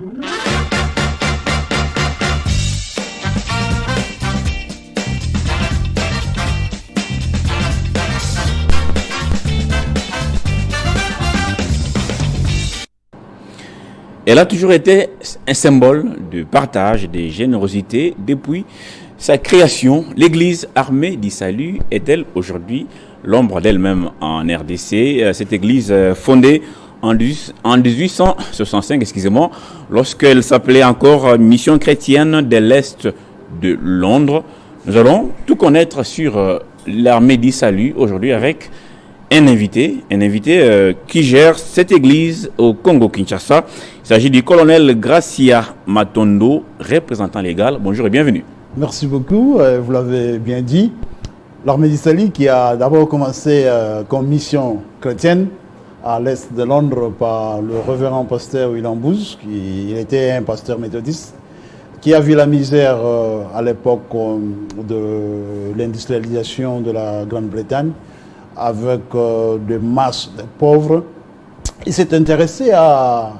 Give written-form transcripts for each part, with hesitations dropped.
Elle a toujours été un symbole de partage, de générosité. Depuis sa création, l'Église armée du salut est-elle aujourd'hui l'ombre d'elle-même en RDC? Cette Église fondée en 1865, lorsqu'elle s'appelait encore Mission chrétienne de l'Est de Londres. Nous allons tout connaître sur l'armée du salut aujourd'hui avec un invité qui gère cette église au Congo-Kinshasa. Il s'agit du colonel Gracia Matondo, représentant légal. Bonjour et bienvenue. Merci beaucoup, vous l'avez bien dit. L'armée du salut qui a d'abord commencé comme mission chrétienne à l'est de Londres par le révérend pasteur William Booth, qui était un pasteur méthodiste, qui a vu la misère à l'époque de l'industrialisation de la Grande-Bretagne, avec des masses de pauvres. Il s'est intéressé à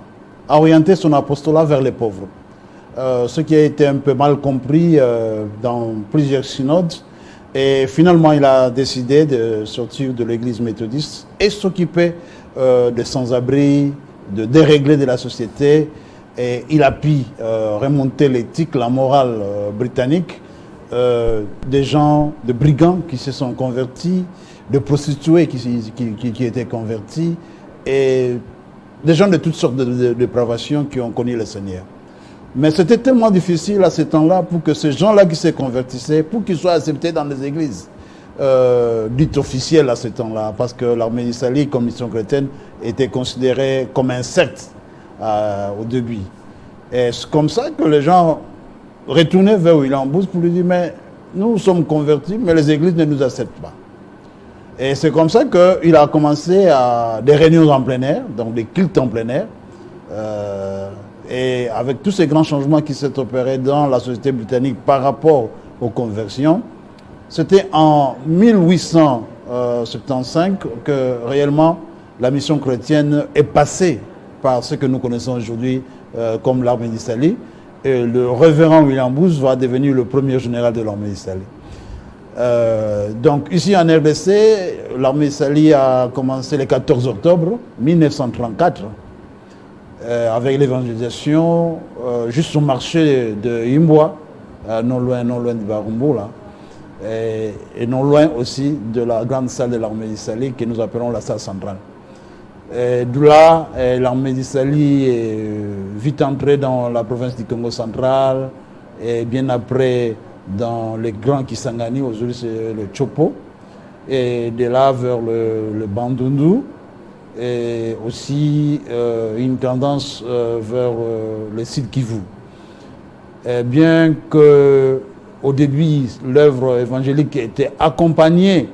orienter son apostolat vers les pauvres. Ce qui a été un peu mal compris dans plusieurs synodes. Et finalement, il a décidé de sortir de l'église méthodiste et s'occuper des sans-abri, de dérégler de la société. Et il a pu remonter l'éthique, la morale britannique, des gens, de brigands qui se sont convertis, de prostituées qui étaient convertis et des gens de toutes sortes de dépravations qui ont connu le Seigneur. Mais c'était tellement difficile à ce temps-là pour que ces gens-là qui se convertissaient, pour qu'ils soient acceptés dans les églises dites officielles à ce temps-là, parce que l'armée du salut, comme mission chrétienne, était considérée comme un secte au début. Et c'est comme ça que les gens retournaient vers William Booth pour lui dire, mais nous sommes convertis, mais les églises ne nous acceptent pas. Et c'est comme ça qu'il a commencé à des réunions en plein air, donc des cultes en plein air. Et avec tous ces grands changements qui s'est opérés dans la société britannique par rapport aux conversions, c'était en 1875 que réellement la mission chrétienne est passée par ce que nous connaissons aujourd'hui comme l'armée du salut. Et le révérend William Booth va devenir le premier général de l'armée du salut. Donc ici en RDC, l'armée Sali a commencé le 14 octobre 1934 avec l'évangélisation juste au marché de Imboa, non loin de Barumbo, là, et non loin aussi de la grande salle de l'armée du Sali que nous appelons la salle centrale. De là, l'armée du Sali est vite entrée dans la province du Congo central et bien après dans les grands Kisangani, aujourd'hui c'est le Chopo, et de là vers le Bandundu, et aussi une tendance vers le Sud Kivu. Et bien qu'au début, l'œuvre évangélique était accompagnée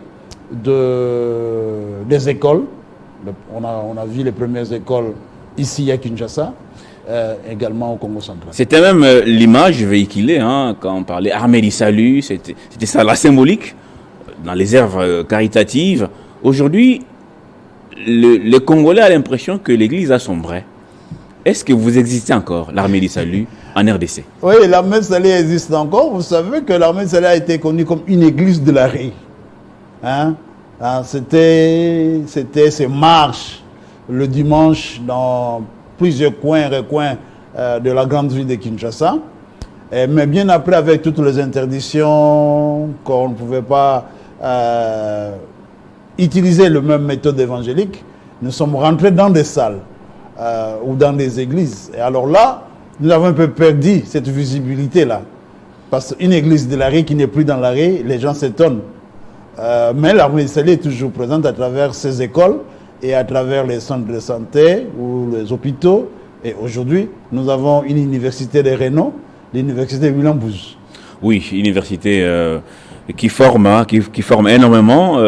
des écoles, on a vu les premières écoles ici à Kinshasa, également au Congo central. C'était même l'image véhiculée quand on parlait armée du salut, c'était ça la symbolique dans les œuvres caritatives. Aujourd'hui, le Congolais a l'impression que l'Église a sombré. Est-ce que vous existez encore, l'armée du salut, en RDC? Oui, l'armée du salut existe encore. Vous savez que l'armée du salut a été connue comme une église de la rue. C'était ces marches le dimanche dans plusieurs coins et recoins de la grande ville de Kinshasa. Mais bien après, avec toutes les interdictions, qu'on ne pouvait pas utiliser la même méthode évangélique, nous sommes rentrés dans des salles ou dans des églises. Et alors là, nous avons un peu perdu cette visibilité-là. Parce qu'une église de la rue qui n'est plus dans la rue, les gens s'étonnent. Mais l'armée du salut est toujours présente à travers ces écoles et à travers les centres de santé ou les hôpitaux. Et aujourd'hui, nous avons une université de renom, l'université William Booth. Oui, université qui forme énormément,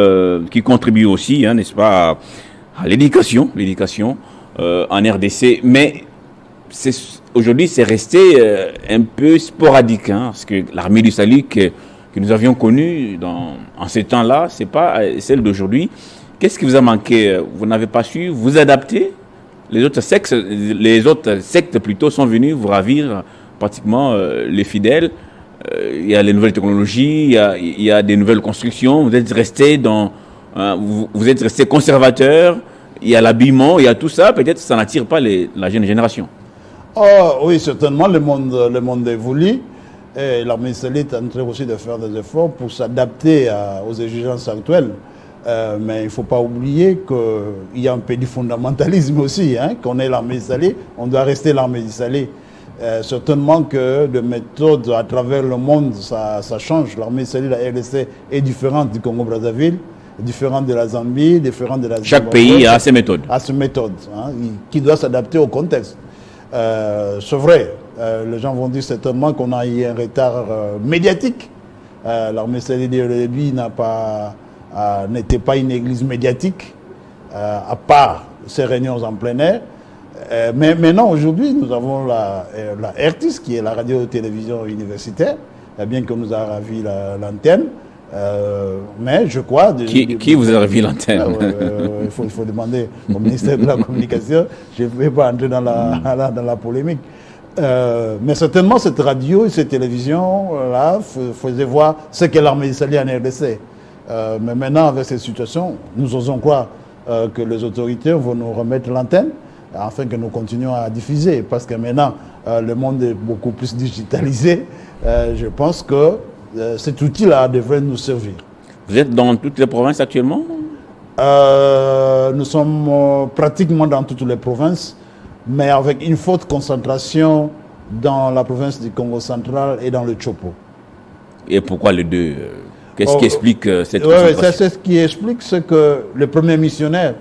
qui contribue aussi, n'est-ce pas, à l'éducation en RDC. Mais aujourd'hui, c'est resté un peu sporadique, parce que l'armée du salut que nous avions connue en ces temps-là, c'est pas celle d'aujourd'hui. Qu'est-ce qui vous a manqué? Vous n'avez pas su vous adapter les autres sectes plutôt sont venus vous ravir pratiquement les fidèles. Il y a les nouvelles technologies, il y a des nouvelles constructions. Vous êtes resté vous êtes resté conservateur. Il y a l'habillement, il y a tout ça. Peut-être que ça n'attire pas la jeune génération. Oh, oui, certainement, le monde évolue. Et l'armée israélienne est en train aussi de faire des efforts pour s'adapter aux exigences actuelles. Mais il ne faut pas oublier qu'il y a un peu du fondamentalisme aussi. Qu'on est l'armée israélienne, on doit rester l'armée israélienne. Certainement que de méthodes à travers le monde, ça change. L'armée israélienne, la RDC, est différente du Congo-Brazzaville, différente de la Zambie, différente de la Zimbabwe. Chaque pays a ses méthodes. A ses méthodes, qui doit s'adapter au contexte. C'est vrai, les gens vont dire certainement qu'on a eu un retard médiatique. L'armée israélienne au début n'était pas une église médiatique, à part ces réunions en plein air. Mais maintenant, aujourd'hui, nous avons la RTIS, qui est la radio-télévision universitaire, bien que nous a ravi l'antenne. Mais je crois... Qui vous a ravi l'antenne? Il faut demander au ministère de la Communication. Je ne vais pas entrer dans la polémique. Mais certainement, cette radio et cette télévision-là faisaient voir ce qu'est l'armée israélienne en RDC. Mais maintenant, avec cette situation, nous osons croire que les autorités vont nous remettre l'antenne afin que nous continuions à diffuser. Parce que maintenant, le monde est beaucoup plus digitalisé. Je pense que cet outil-là devrait nous servir. Vous êtes dans toutes les provinces actuellement? Nous sommes pratiquement dans toutes les provinces, mais avec une forte concentration dans la province du Congo central et dans le Chopo. Et pourquoi les deux? Qu'est-ce qui explique cette concentration? C'est ce qui explique, c'est que les premiers missionnaires,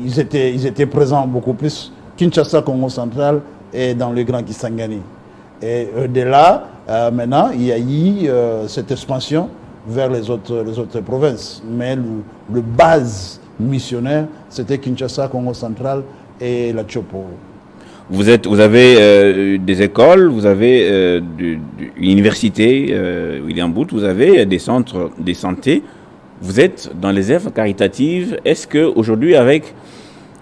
ils étaient présents beaucoup plus Kinshasa, Congo central et dans le Grand Kisangani. Et de là, maintenant, il y a eu cette expansion vers les autres provinces. Mais le base missionnaire, c'était Kinshasa, Congo central et la Chopo. Vous avez des écoles, vous avez une université, William Booth, vous avez des centres de santé. Vous êtes dans les œuvres caritatives. Est-ce qu'aujourd'hui, avec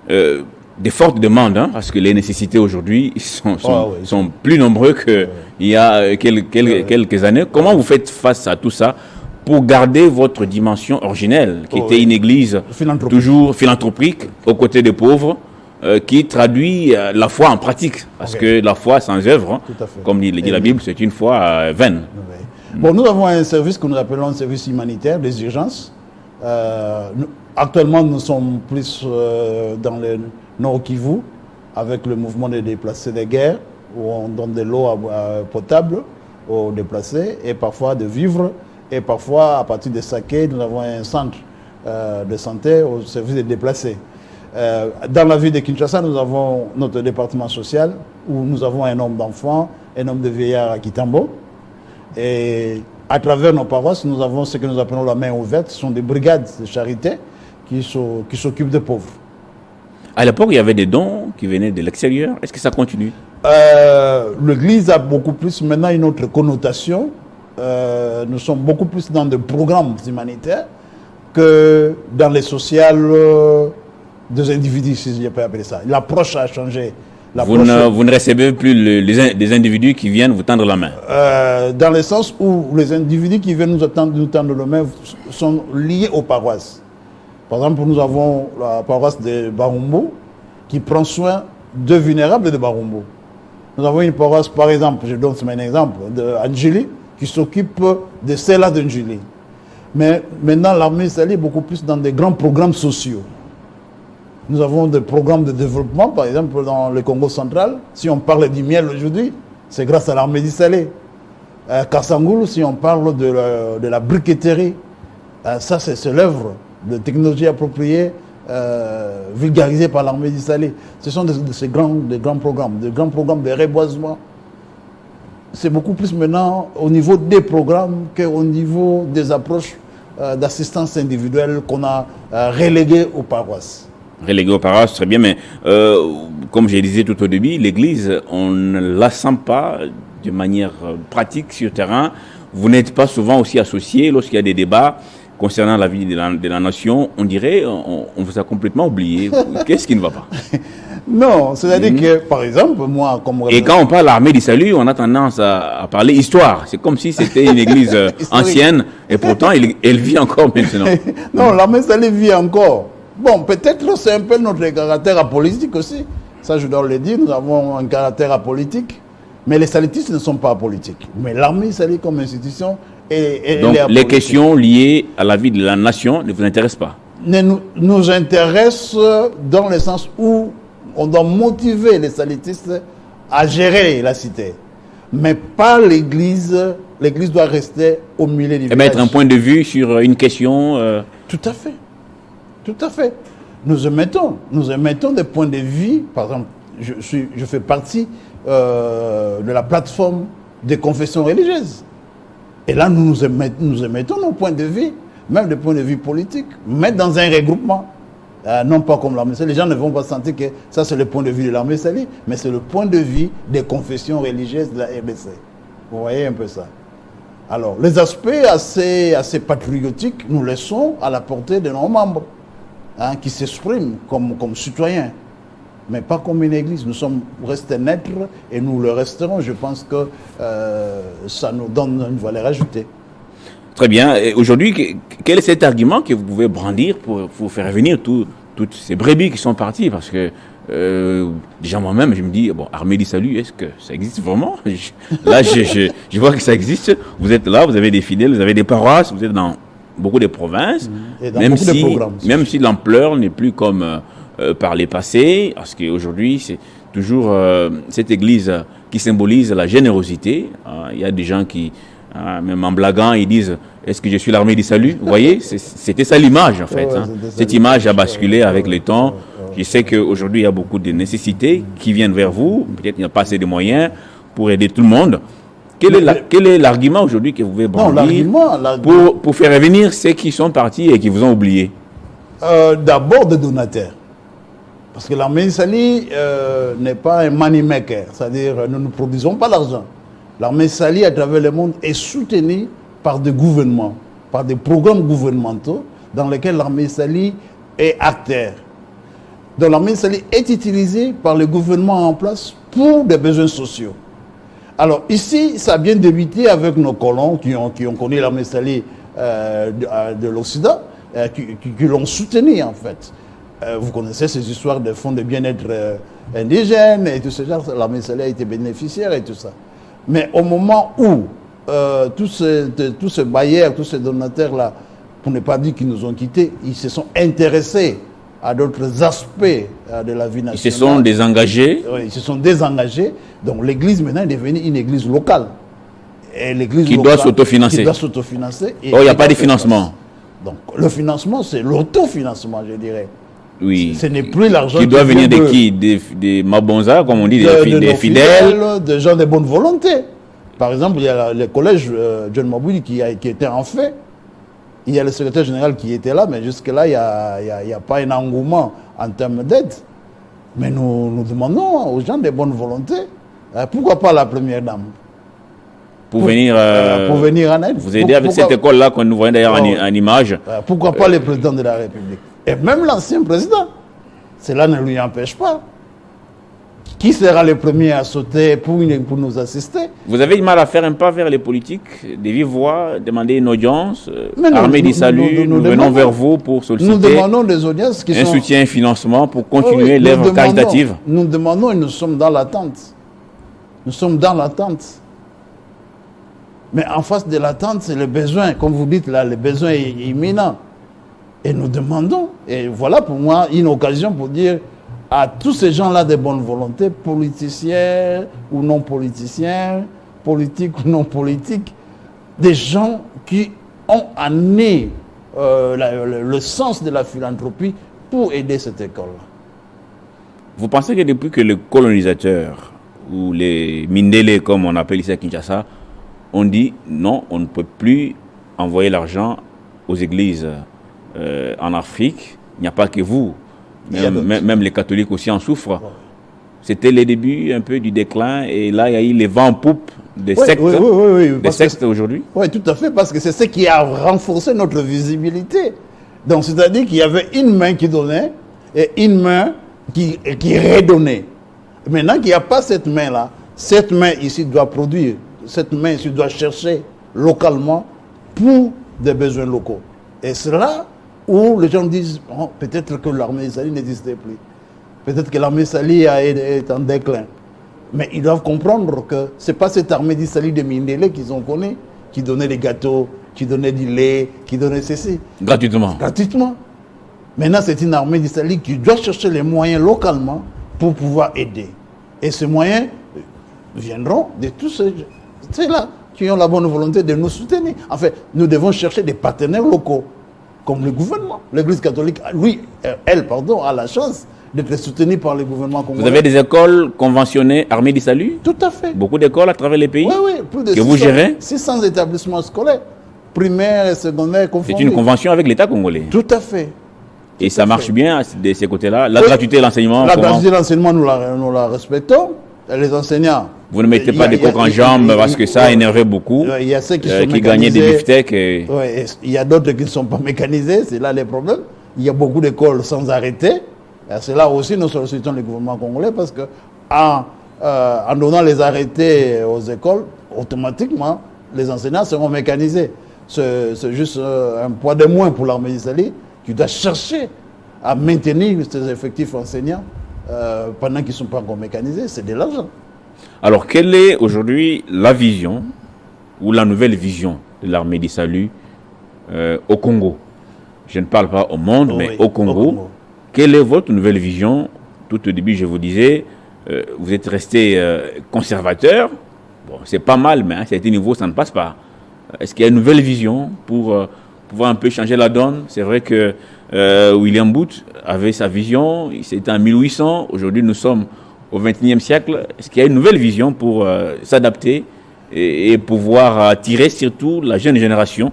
des fortes demandes, parce que les nécessités aujourd'hui sont plus nombreuses qu'il y a quelques années, comment vous faites face à tout ça pour garder votre dimension originelle, qui était une église toujours philanthropique, aux côtés des pauvres, qui traduit la foi en pratique? Parce que la foi sans œuvre, comme dit la Bible, c'est une foi vaine. Bon, nous avons un service que nous appelons un service humanitaire des urgences. Actuellement, nous sommes plus dans le Nord Kivu, avec le mouvement des déplacés de guerre, où on donne de l'eau potable aux déplacés, et parfois de vivres, et parfois, à partir de Saké, nous avons un centre de santé au service des déplacés. Dans la ville de Kinshasa, nous avons notre département social, où nous avons un nombre d'enfants, un nombre de vieillards à Kitambo. Et à travers nos paroisses, nous avons ce que nous appelons la main ouverte. Ce sont des brigades de charité qui s'occupent des pauvres. À l'époque, il y avait des dons qui venaient de l'extérieur. Est-ce que ça continue? L'Église a beaucoup plus maintenant une autre connotation. Nous sommes beaucoup plus dans des programmes humanitaires que dans les sociales des individus, si je peux appeler ça. L'approche a changé. Vous ne recevez plus des individus qui viennent vous tendre la main? Dans le sens où les individus qui viennent nous tendre la main sont liés aux paroisses. Par exemple, nous avons la paroisse de Barumbo qui prend soin de vulnérables de Barumbo. Nous avons une paroisse, par exemple, je donne un exemple, d'Angeli qui s'occupe de celle-là d'Angeli. Mais maintenant, l'armée israélienne est beaucoup plus dans des grands programmes sociaux. Nous avons des programmes de développement, par exemple, dans le Congo central. Si on parle du miel aujourd'hui, c'est grâce à l'armée israélienne. Kassangoul, si on parle de la briqueterie, ça c'est l'œuvre de technologie appropriée, vulgarisée par l'armée israélienne. Ce sont des grands programmes de reboisement. C'est beaucoup plus maintenant au niveau des programmes qu'au niveau des approches d'assistance individuelle qu'on a reléguées aux paroisses. Relégué aux paroisses, très bien, mais comme je disais tout au début, l'Église, on ne la sent pas de manière pratique sur le terrain. Vous n'êtes pas souvent aussi associé lorsqu'il y a des débats concernant la vie de la nation. On dirait on vous a complètement oublié. Qu'est-ce qui ne va pas? Non, c'est-à-dire que, par exemple, moi, comme... Et quand on parle l'armée du salut, on a tendance à parler histoire. C'est comme si c'était une église ancienne, et pourtant, elle vit encore maintenant. Non, l'armée du salut vit encore. Bon, peut-être c'est un peu notre caractère apolitique aussi. Ça, je dois le dire, nous avons un caractère apolitique. Mais les salutistes ne sont pas apolitiques. Mais l'armée du salut comme institution, elle Donc, est apolitique. les questions liées à la vie de la nation ne vous intéressent pas? Nous intéressent dans le sens où on doit motiver les salutistes à gérer la cité. Mais pas l'Église. L'Église doit rester au milieu du village. Mettre un point de vue sur une question... Tout à fait. Tout à fait. Nous émettons des points de vue. Par exemple, je fais partie de la plateforme des confessions religieuses. Et là, nous émettons nos points de vue, même des points de vue politiques, mais dans un regroupement. Non pas comme l'armée salie. Les gens ne vont pas sentir que ça c'est le point de vue de l'armée salie, mais c'est le point de vue des confessions religieuses de la RDC. Vous voyez un peu ça. Alors, les aspects assez patriotiques, nous laissons à la portée de nos membres, qui s'expriment comme citoyens, mais pas comme une église. Nous sommes restés neutres et nous le resterons. Je pense que ça nous donne une valeur ajoutée. Très bien. Et aujourd'hui, quel est cet argument que vous pouvez brandir pour faire venir toutes ces brebis qui sont parties? Parce que déjà moi-même, je me dis, bon, armée du salut, est-ce que ça existe vraiment? Là, je vois que ça existe. Vous êtes là, vous avez des fidèles, vous avez des paroisses, vous êtes dans beaucoup de provinces. Et dans beaucoup de programmes. Même si l'ampleur n'est plus comme par les passés, parce qu'aujourd'hui, c'est toujours cette église qui symbolise la générosité. Il y a des gens qui... même en blaguant, ils disent « Est-ce que je suis l'armée du salut ?» Vous voyez, c'était ça l'image en fait. Cette image a basculé avec le temps. Je sais qu'aujourd'hui, il y a beaucoup de nécessités qui viennent vers vous. Peut-être qu'il n'y a pas assez de moyens pour aider tout le monde. Quel est l'argument aujourd'hui que vous pouvez brandir pour faire revenir ceux qui sont partis et qui vous ont oublié? D'abord des donateurs. Parce que l'armée du salut n'est pas un money maker. C'est-à-dire, nous ne produisons pas l'argent. L'armée salie à travers le monde est soutenue par des gouvernements, par des programmes gouvernementaux dans lesquels l'armée salie est acteur. Donc l'armée salie est utilisée par le gouvernement en place pour des besoins sociaux. Alors ici, ça a bien débuté avec nos colons qui ont connu l'armée salie de l'Occident, qui l'ont soutenu en fait. Vous connaissez ces histoires de fonds de bien-être indigènes et tout ce genre. L'armée salie a été bénéficiaire et tout ça. Mais au moment où tous ces bailleurs, tous ces donateurs-là, pour ne pas dire qu'ils nous ont quittés, ils se sont intéressés à d'autres aspects de la vie nationale. Ils se sont désengagés. Oui, ils se sont désengagés. Donc l'église maintenant est devenue une église locale. Et l'église qui doit s'autofinancer. Qui doit s'autofinancer. Oh, il n'y a pas de financement. Donc le financement, c'est l'autofinancement, je dirais. Oui. Ce n'est plus l'argent qui doit venir de qui? Des mabonzas, comme on dit, des fidèles. Des gens de bonne volonté. Par exemple, il y a le collège John Mabouidi qui était en fait. Il y a le secrétaire général qui était là, mais jusque-là, il n'y a pas un engouement en termes d'aide. Mais nous demandons aux gens de bonne volonté, pourquoi pas la première dame? Pour venir en aide. Vous aider avec cette école-là qu'on nous voit d'ailleurs en image. Pourquoi pas le président de la République? Et même l'ancien président. Cela ne lui empêche pas. Qui sera le premier à sauter pour nous assister? Vous avez du mal à faire un pas vers les politiques, de vive voix, demander une audience, armée du salut, nous venons vers vous pour solliciter nous demandons des audiences qui un soutien, un financement pour continuer l'œuvre caritative. Nous demandons et nous sommes dans l'attente. Nous sommes dans l'attente. Mais en face de l'attente, c'est le besoin. Comme vous dites là, le besoin est imminent. Et nous demandons. Et voilà pour moi une occasion pour dire à tous ces gens-là de bonne volonté, politiciens ou non politiciens, politiques ou non politiques, des gens qui ont amené le sens de la philanthropie pour aider cette école-là. Vous pensez que depuis que les colonisateurs, ou les Mindélé, comme on appelle ici à Kinshasa, on dit non, on ne peut plus envoyer l'argent aux églises en Afrique, il n'y a pas que vous, même les catholiques aussi en souffrent. Ouais. C'était les débuts un peu du déclin et là il y a eu les vents en poupe des sectes, des sectes aujourd'hui. Oui, tout à fait, parce que c'est ce qui a renforcé notre visibilité. Donc c'est-à-dire qu'il y avait une main qui donnait et une main qui est redonnée. Maintenant qu'il n'y a pas cette main-là, cette main ici doit produire, cette main ici doit chercher localement pour des besoins locaux. Et c'est là où les gens disent, oh, peut-être que l'armée Sali n'existait plus. Peut-être que l'armée Sali est en déclin. Mais ils doivent comprendre que ce n'est pas cette armée d'Isali de Mindélé qu'ils ont connue, qui donnait des gâteaux, qui donnait du lait, qui donnait ceci. Gratuitement. Gratuitement. Maintenant, c'est une armée d'Isali qui doit chercher les moyens localement pour pouvoir aider. Et ces moyens viendront de tous ceux-là qui ont la bonne volonté de nous soutenir. En fait, nous devons chercher des partenaires locaux, comme le gouvernement. L'Église catholique, elle, a la chance d'être soutenue par le gouvernement congolais. Vous avez des écoles conventionnées armées du salut? Tout à fait. Beaucoup d'écoles à travers les pays? Oui, plus de que vous gérez? 600 établissements scolaires, primaires et secondaires confondus. C'est une convention avec l'État congolais? Tout à fait. Et ça marche bien de ces côtés-là? La gratuité de l'enseignement? La gratuité de l'enseignement, nous la respectons. Les enseignants... Vous ne mettez pas des coques en jambes parce que ça a énervé beaucoup. Il y a ceux qui gagnaient des beefsteaks. Il y a d'autres qui ne sont pas mécanisés, c'est là les problèmes. Il y a beaucoup d'écoles sans arrêter. C'est là aussi nous sollicitons le gouvernement congolais parce que en donnant les arrêtés aux écoles, automatiquement, les enseignants seront mécanisés. C'est juste un poids de moins pour l'armée d'Israël qui doit chercher à maintenir ses effectifs enseignants pendant qu'ils ne sont pas encore mécanisés. C'est de l'argent. Alors, quelle est aujourd'hui la vision ou la nouvelle vision de l'armée du salut au Congo? Je ne parle pas au monde, mais au Congo. Quelle est votre nouvelle vision? Tout au début, je vous disais, vous êtes resté conservateur. Bon, c'est pas mal, mais à un certain niveau, ça ne passe pas. Est-ce qu'il y a une nouvelle vision pour pouvoir un peu changer la donne? C'est vrai que William Booth avait sa vision, c'était en 1800. Aujourd'hui, nous sommes au XXIe siècle. Est-ce qu'il y a une nouvelle vision pour s'adapter et pouvoir tirer surtout la jeune génération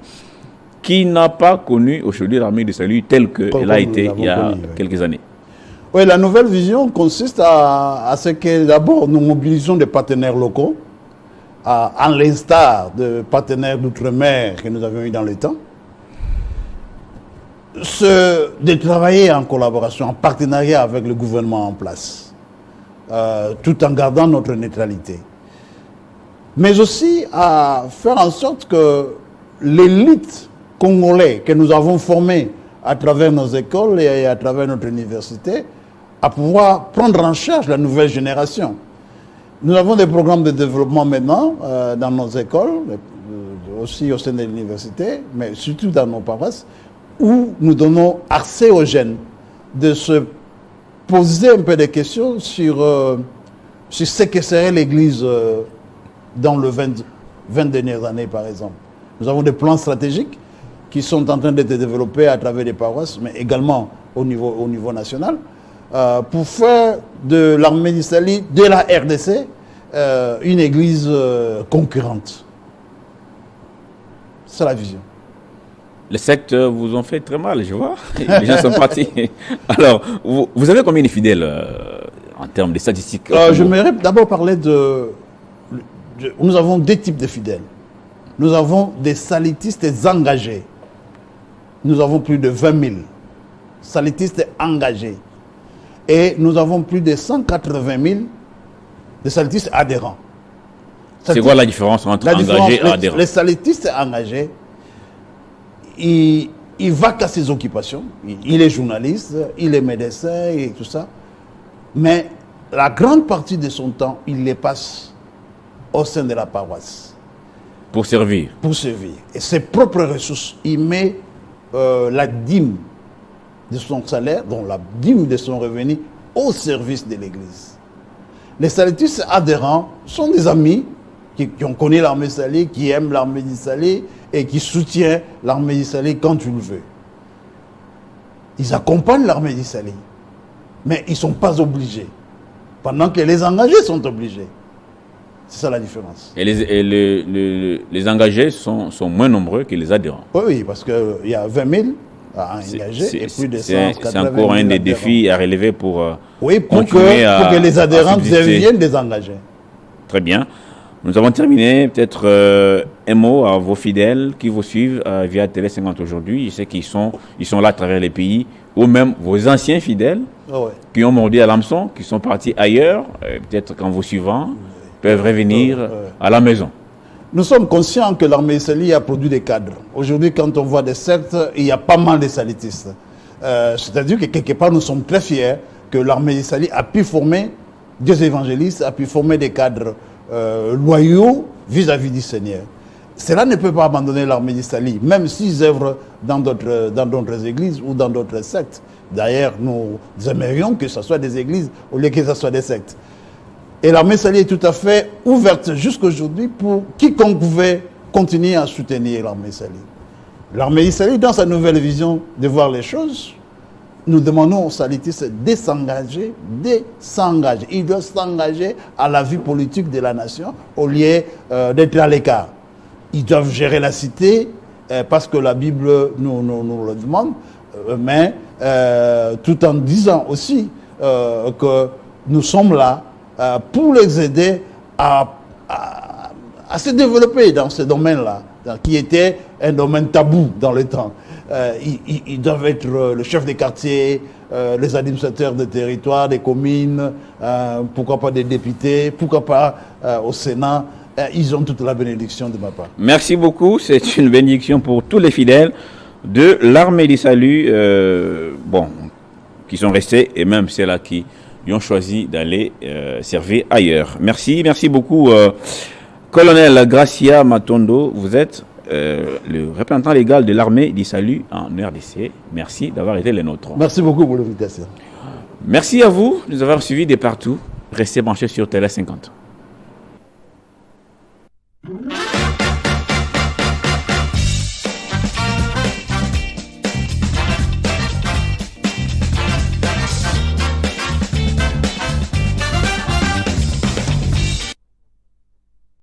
qui n'a pas connu aujourd'hui l'armée de salut telle qu'elle a été il y a quelques années? Oui, la nouvelle vision consiste à ce que d'abord nous mobilisons des partenaires locaux, à l'instar de partenaires d'outre-mer que nous avions eu dans le temps, de travailler en collaboration, en partenariat avec le gouvernement en place, tout en gardant notre neutralité. Mais aussi à faire en sorte que l'élite congolaise que nous avons formée à travers nos écoles et à travers notre université, à pouvoir prendre en charge la nouvelle génération. Nous avons des programmes de développement maintenant dans nos écoles, aussi au sein de l'université, mais surtout dans nos paroisses, où nous donnons accès aux jeunes de se poser un peu des questions sur ce que serait l'Église dans les 20 dernières années, par exemple. Nous avons des plans stratégiques qui sont en train d'être développés à travers les paroisses, mais également au niveau national, pour faire de l'armée d'Israël, de la RDC, une église concurrente. C'est la vision. Les sectes vous ont fait très mal, je vois. Les gens sont partis. Alors, vous avez combien de fidèles en termes de statistiques? J'aimerais d'abord parler nous avons deux types de fidèles. Nous avons des salitistes engagés. Nous avons plus de 20 000 salitistes engagés. Et nous avons plus de 180 000 de salitistes adhérents. C'est quoi la différence entre engagés et adhérents? Les salitistes engagés, il va qu'à ses occupations. Il est journaliste, il est médecin et tout ça. Mais la grande partie de son temps, il les passe au sein de la paroisse. Pour servir. Pour servir. Et ses propres ressources, il met la dîme de son salaire, donc la dîme de son revenu, au service de l'Église. Les salitistes adhérents sont des amis qui ont connu l'armée salée, qui aiment l'armée d'Israël et qui soutiennent l'armée d'Israël quand tu le veux. Ils accompagnent l'armée d'Israël, mais ils ne sont pas obligés, pendant que les engagés sont obligés. C'est ça la différence. Et les engagés sont moins nombreux que les adhérents. Oui, parce qu'il y a 20 000 à engager et plus de 180 000. C'est encore un des défis à relever pour pour que les adhérents deviennent des engagés. Très bien. Nous avons terminé. Peut-être un mot à vos fidèles qui vous suivent via Télé 50 aujourd'hui. Je sais qu'ils sont là à travers les pays. ou même vos anciens fidèles qui ont mordu à l'hameçon, qui sont partis ailleurs, peut-être qu'en vous suivant, peuvent revenir à la maison. Nous sommes conscients que l'armée Sali a produit des cadres. Aujourd'hui, quand on voit des sectes, il y a pas mal de salitistes. C'est-à-dire que quelque part, nous sommes très fiers que l'armée Sali a pu former des évangélistes, a pu former des cadres loyaux vis-à-vis du Seigneur. Cela ne peut pas abandonner l'armée d'Israël, même s'ils œuvrent dans d'autres églises ou dans d'autres sectes. D'ailleurs, nous aimerions que ce soit des églises au lieu que ce soit des sectes. Et l'armée d'Israël est tout à fait ouverte jusqu'aujourd'hui pour quiconque pouvait continuer à soutenir l'armée d'Israël. L'armée d'Israël, dans sa nouvelle vision de voir les choses, nous demandons aux salitistes de s'engager, Ils doivent s'engager à la vie politique de la nation au lieu d'être à l'écart. Ils doivent gérer la cité parce que la Bible nous le demande, mais tout en disant aussi que nous sommes là pour les aider à se développer dans ce domaine-là, qui était un domaine tabou dans le temps. Ils doivent être le chef des quartiers, les administrateurs de territoire, des communes, pourquoi pas des députés, pourquoi pas au Sénat. Ils ont toute la bénédiction de ma part. Merci beaucoup. C'est une bénédiction pour tous les fidèles de l'armée du salut, qui sont restés et même ceux-là qui ont choisi d'aller servir ailleurs. Merci beaucoup. Colonel Gracia Matondo, vous êtes le représentant légal de l'armée du salut en RDC. Merci d'avoir été les nôtres. Merci beaucoup pour l'invitation. Merci à vous de nous avoir suivis de partout. Restez branchés sur Télé 50.